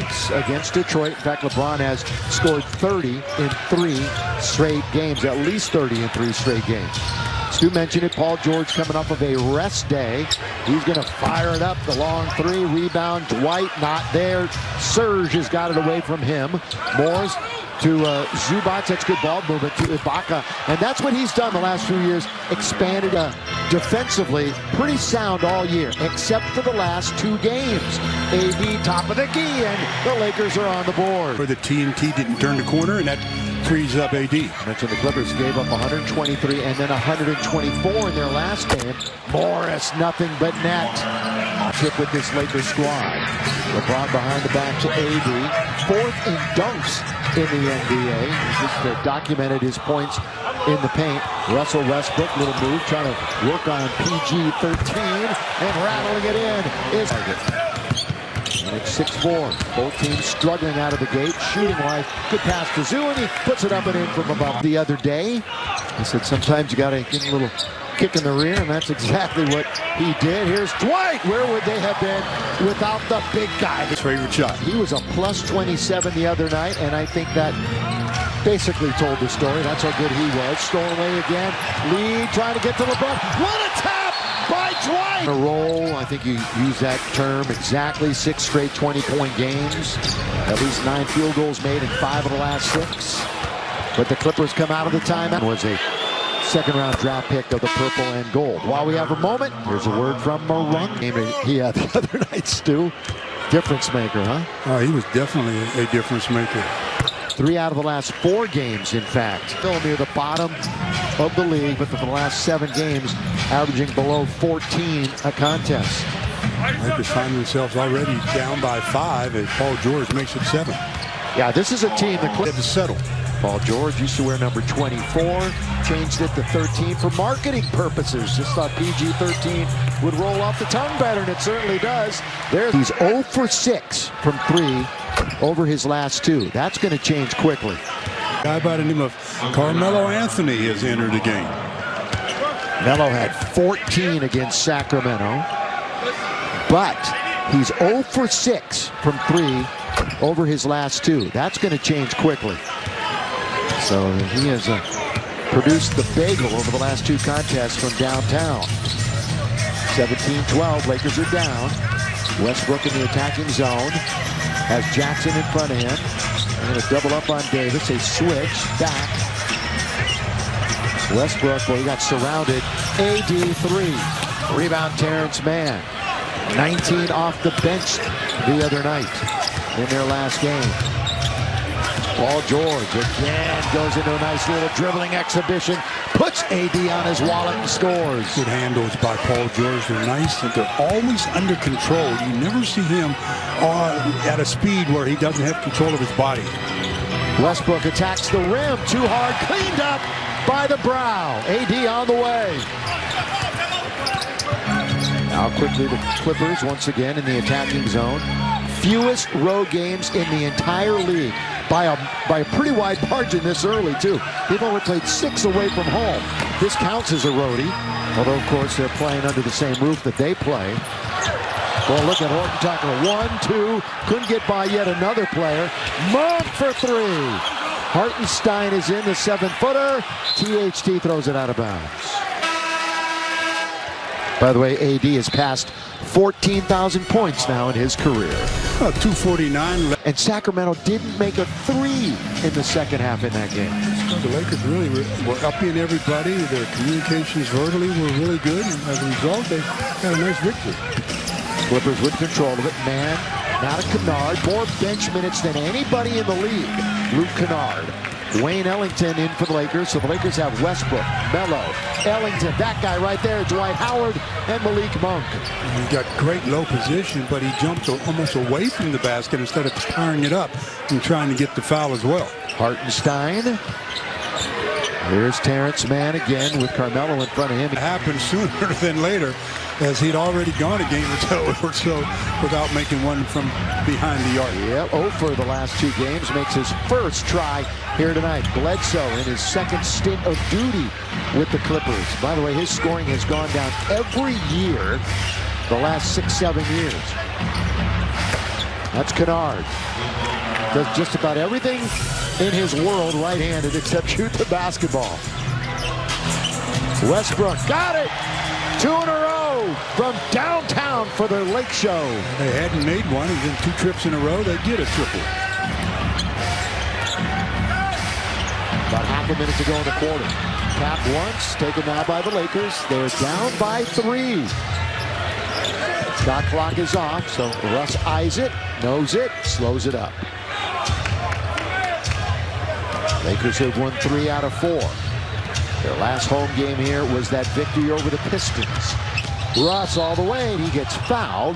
weeks against Detroit. In fact, LeBron has scored 30 in 3 straight games, at least 30 in 3 straight games. Stu mentioned it, Paul George coming off of a rest day. He's going to fire it up, the long 3, rebound, Dwight not there. Serge has got it away from him. Morris to Zubac, that's good ball movement to Ibaka, and that's what he's done the last few years, expanded defensively, pretty sound all year, except for the last 2 games. AD top of the key, and the Lakers are on the board. Where the TNT didn't turn the corner, and that frees up AD. Mentioned the Clippers gave up 123 and then 124 in their last game. Morris, nothing but net. Chip with this Lakers squad. LeBron behind the back to AD. 4th in dunks in the NBA. He just documented his points in the paint. Russell Westbrook, little move, trying to work on PG-13 and rattling it in is target. And it's 6-4. Both teams struggling out of the gate, shooting-wise. Good pass to Zoo, and he puts it up and in from above. The other day, he said sometimes you got to get a little kick in the rear, and that's exactly what he did. Here's Dwight. Where would they have been without the big guy? His favorite shot. He was a plus 27 the other night, and I think that basically told the story. That's how good he was. Stolen away again. Lee trying to get to LeBron. What a tap by Dwight! A roll, I think you use that term exactly. 6 straight 20-point games. At least 9 field goals made in 5 of the last 6. But the Clippers come out of the timeout. Was a second-round draft pick of the purple and gold. While we have a moment, here's a word from Marung. He had the other night, Stu. Difference maker, huh? Oh, he was definitely a difference maker. 3 out of the last 4 games, in fact. Still near the bottom of the league, but for the last 7 games, averaging below 14 a contest. Lakers find themselves already down by 5 as Paul George makes it 7. Yeah, this is a team that Had to settle. Paul George used to wear number 24, changed it to 13 for marketing purposes. Just thought PG-13 would roll off the tongue better, and it certainly does. He's 0 for 6 from 3 over his last 2. That's going to change quickly. A guy by the name of Carmelo Anthony has entered the game. Melo had 14 against Sacramento, but he's 0 for 6 from 3 over his last 2. That's going to change quickly. So he has produced the bagel over the last 2 contests from downtown. 17-12, Lakers are down. Westbrook in the attacking zone. Has Jackson in front of him. They're going to double up on Davis. They switch back. Westbrook, well, he got surrounded. AD 3. Rebound Terrence Mann. 19 off the bench the other night in their last game. Paul George again goes into a nice little dribbling exhibition. Puts AD on his wallet and scores. Good handles by Paul George. They're nice, and they're always under control. You never see him at a speed where he doesn't have control of his body. Westbrook attacks the rim. Too hard. Cleaned up by the brow. AD on the way. Now quickly the Clippers once again in the attacking zone. Fewest road games in the entire league by a pretty wide margin this early too. They've only played 6 away from home. This counts as a roadie, although of course they're playing under the same roof that they play. Well, look at Horton talking 1, 2, couldn't get by yet another player. Monk for 3. Hartenstein is in the 7-footer. THT throws it out of bounds. By the way, AD has passed 14,000 points now in his career. 249. And Sacramento didn't make a 3 in the second half in that game. The Lakers really were upping everybody. Their communications verbally were really good. And as a result, they got a nice victory. Clippers with control of it. Man, now to Kennard. More bench minutes than anybody in the league. Luke Kennard. Wayne Ellington in for the Lakers. So the Lakers have Westbrook, Melo, Ellington, that guy right there, Dwight Howard, and Malik Monk. He got great low position, but he jumped almost away from the basket instead of firing it up and trying to get the foul as well. Hartenstein. Here's Terrence Mann again with Carmelo in front of him. It happened sooner than later, as he'd already gone a game or so without making one from behind the arc. Yeah, 0 for the last 2 games. Makes his first try here tonight. Bledsoe in his second stint of duty with the Clippers. By the way, his scoring has gone down every year the last 6-7 years. That's Kennard. Does just about everything in his world right-handed except shoot the basketball. Westbrook got it. 2 in a row from downtown for their lake show. They hadn't made one, and then 2 trips in a row, they get a triple. About half a minute to go in the quarter. Tap once, taken now by the Lakers. They're down by 3. Shot clock is off, so Russ eyes it, knows it, slows it up. Lakers have won 3 out of 4. Their last home game here was that victory over the Pistons. Russ all the way, and he gets fouled.